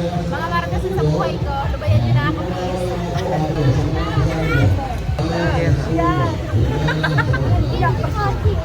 Mga markas sa buhay ko, lubayan niyo na ako, please. Yan. Iyak pa kasi.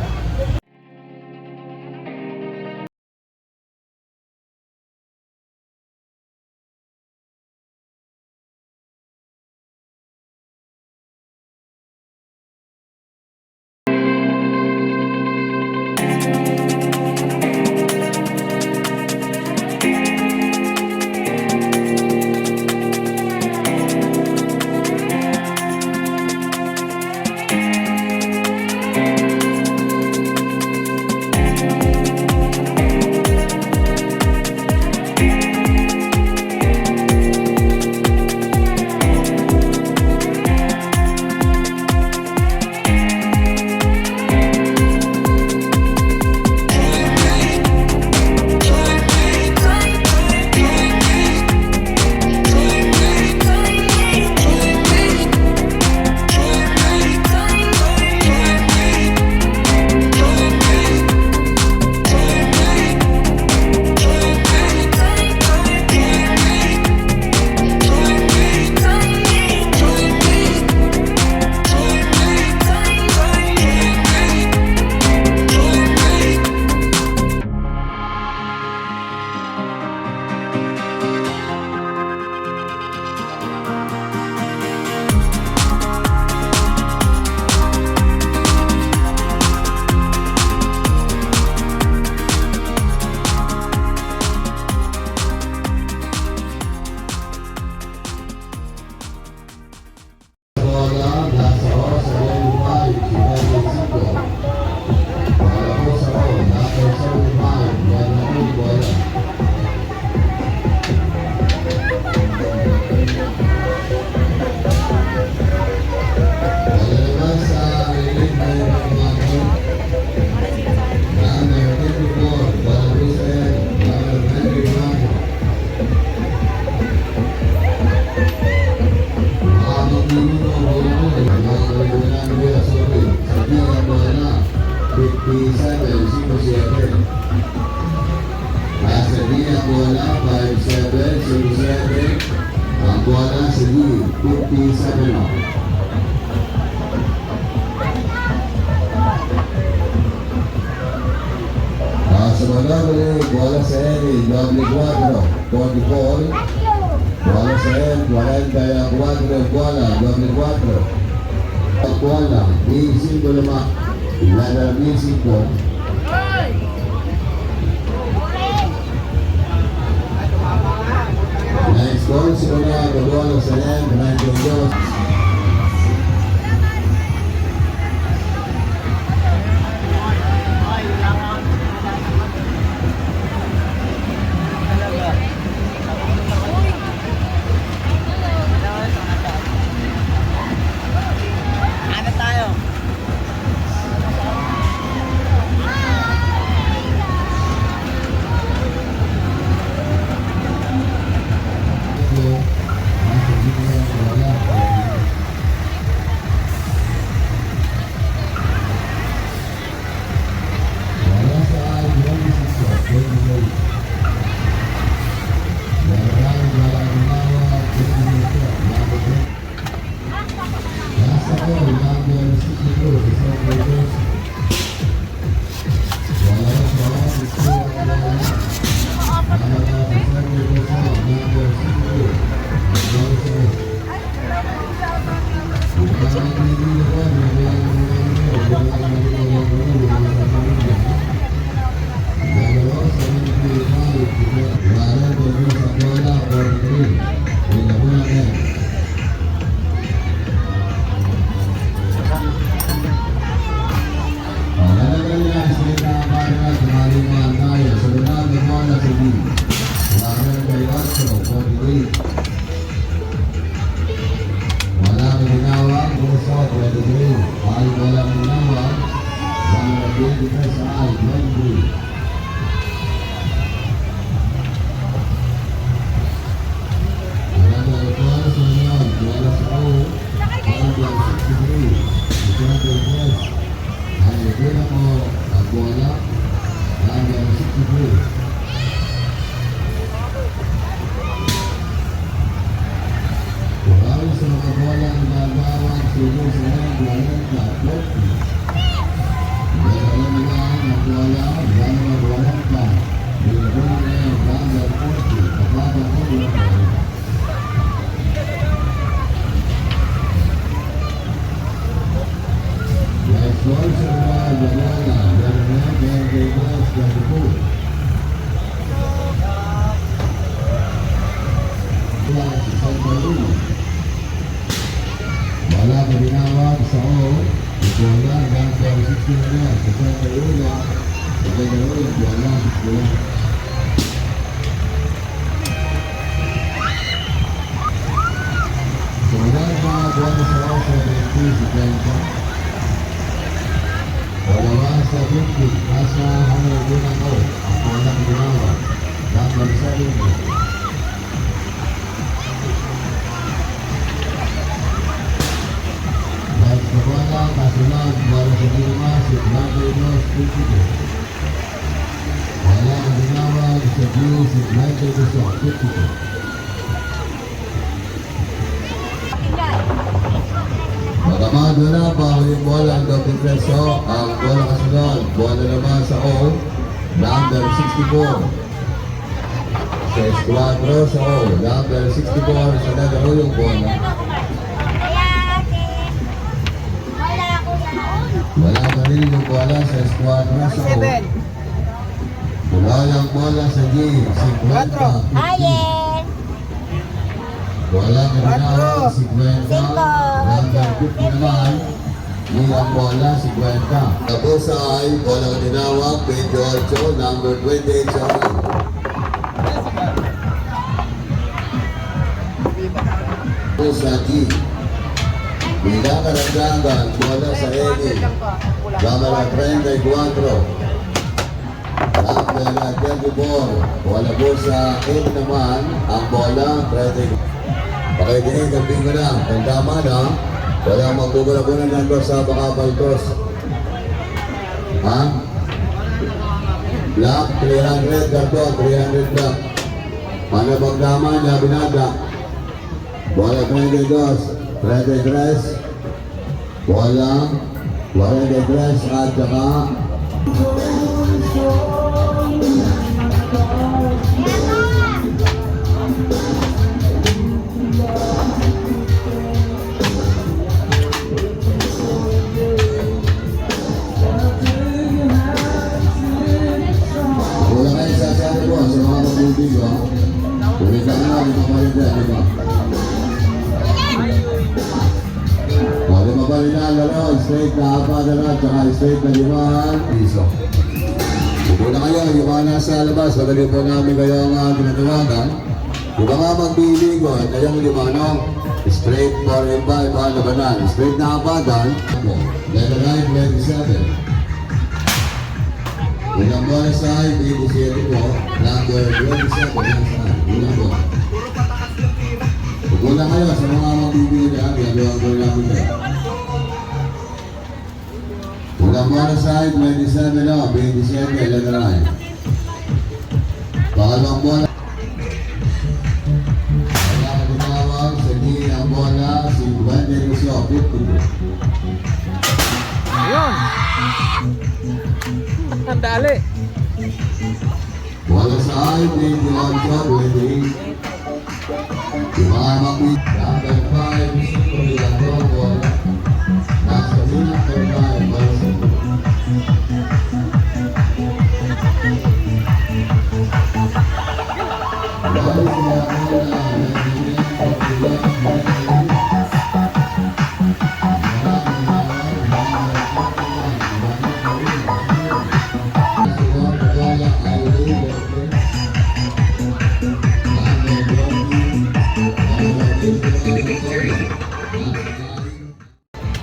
Buana Segi 57 off. Sementara bola seri doble 4 44. Bola seri 44 bola doble 4. Bola di 55 nada di 5. Next goal sebenarnya kedua Lusanen dengan Jojo. Studio sa N, 40. Dalawa naman ang bola, dalawa 40. Binabon na yung number 40. Kapapa ko yung bola. Next ball sa mga bola, dalawa 22. Wala ka binawag sa O. Ito lang, number 16 na yan. Sa Santa Ula, sa Santa Ula, wala, 16. So, wala na mga buwan sa O sa 20, si Kenta. Wala sa 20, nasa hanay din ang O. Ang walang binawag, number 17. Bola, kasunod, bola sa Dilma, si Blanquenos, 52. Wala ang binawag sa Blue, si Blanquenos, 52. Makamado na, bawal yung bola, ang double preso, ang bola kasunod, bola naman sa O, number 64. Sa Esquadro sa O, number 64, sa nagaro yung bola. Wala pa rin yung bola sa Esquadra sa O. Wala yung bola sa G, 50. Ayen! Wala ka binawag, 50. Number 50 naman, yung ang bola, 50. Tapos ay, bola ka tinawag, 28, number 28 sa O. Tapos sa G. Bila karagdagan, bola sa Edi. Kamera 34. Kamera 34. Bola po sa Edi naman, ang bola 34. Pakikinig, kamping ko na. Kung tama na, walang magbubula-bula ng dos sa Bacapaltos. Ha? Black, 300 karton, 300 black. Paano bang tama niya, binada? Bola 22. 33, bola, 43 at saka wala kayo sasabi ko sa mga magbubig ko. Kumita ka na, lima pa rin dyan, lima. Lima pa rin na, lalo, straight na apa na lang, tsaka straight na 5 piso. Upo na kayo, yung mga nasa labas, madali po namin kayo ang ginatawagan. Yung mga magbili ko, at kayong limanong, straight 4 and 5, labanan. Straight na apa, dan, letter 9, 27. Unang bola sa 27 po, number 27, yan saan, unang bola. Upo na kayo sa mga magbibili na, gagawin ko namin kayo. Unang bola sa 27 na, 27, letter 9. Pangalawang bola. Wala ka tinawag sa D ang bola, si Wendy Lucio, 52. Ayun. Ang dali. Bola sa I, 21, 28. Yung mga magbibili, number 5, Sipuriato, bola. Nasa unang bola, bola sa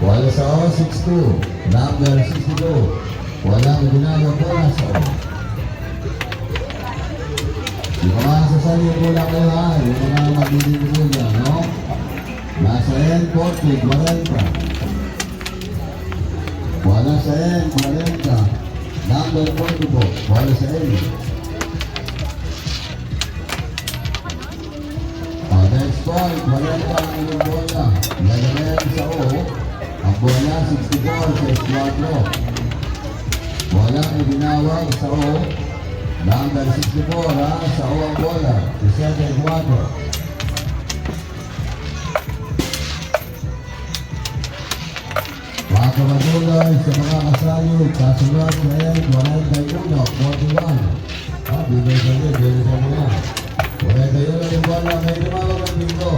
wala sa O, 62. Number 62. Walang ginagawa bola sa O. Yung mga sasali yung bola kayo ha. Yung mga magbibigay ko dyan, no? Nasa N, 40, 40. Wala sa N, 40. Number 40 po. Wala sa N. Next point, 40 ang inyong bola. Lagayan sa O. bola 64 sa Esquadro. Walang ibinawag sa O. Number 64 ha, sa O ang bola. Isenta Esquadro. Mga kamagulay sa mga kasali, kasunod na yan, 41, 41. Bigay sa iyo, bigay sa mga. 41 yung bola, may tumawag ang bingo.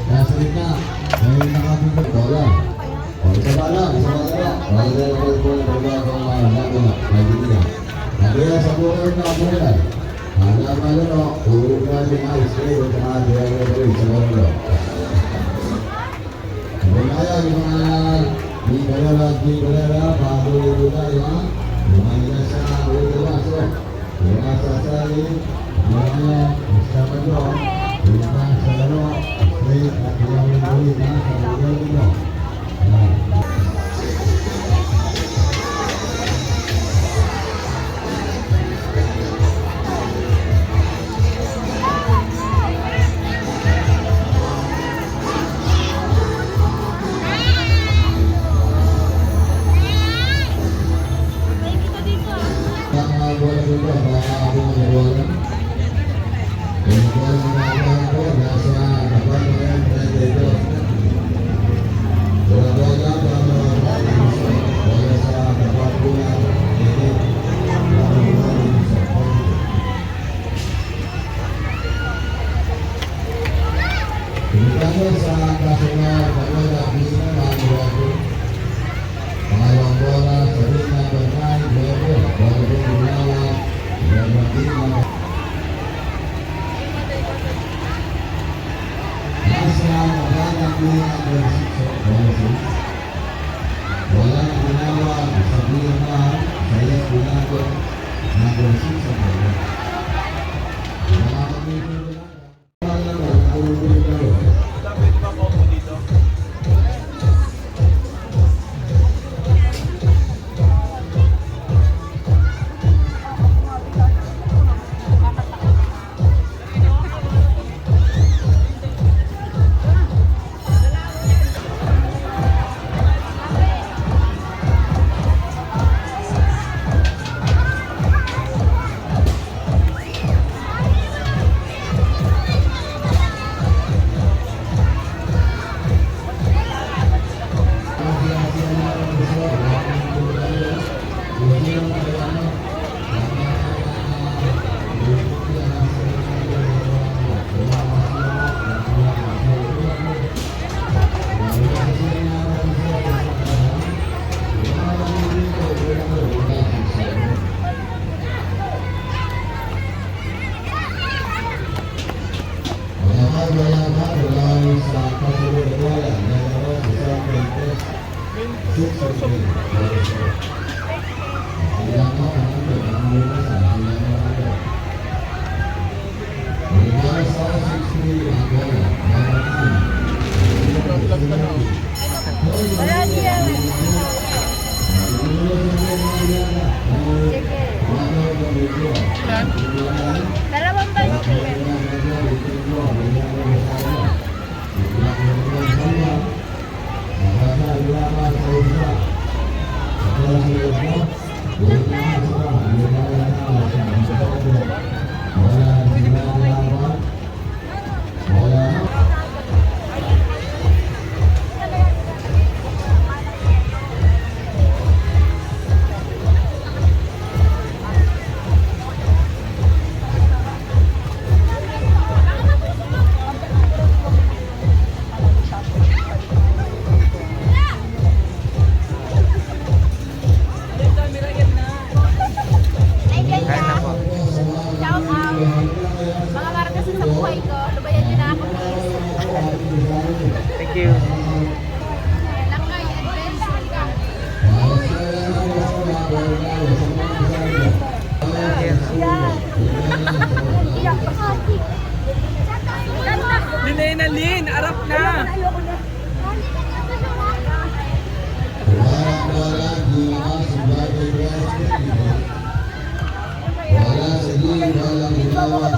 Nasa gitna, may nakabingo bola. O, isa ba lang, isa ba lang. O, isa ba lang, Nagaya sa buhay na kamulay. Hanggang ano, puro na din ang islay at mga diyan sa mundo. Kaya yung mga di kalera, pahuli tayo ha. Yung mga nasa ulo-waso, yung mga sasali, yung mga isama nyo, yung mga sa laro, straight at yung mga ulit ha, sa buhay nyo. Bola dito, baka ako ng bola. Yung bola na ko, nasa kapal na yan, dito. Bola, bola sa kapal ko na, dito. Pinagano sa kasunod, bola, pina, mga pangalawang bola, sa rin na bantay, bola, wala na ginawa sa bilangan sa iyas binagot na versus sa bola. Mga pamilya Dalawang basket. Thank you. Lakay, adventure ka. Iyak pa kasi. Lin, Lin, arap na. Ayoko na. Wala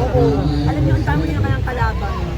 Oo. Alam niyo, ang dami niya kayang kalaban.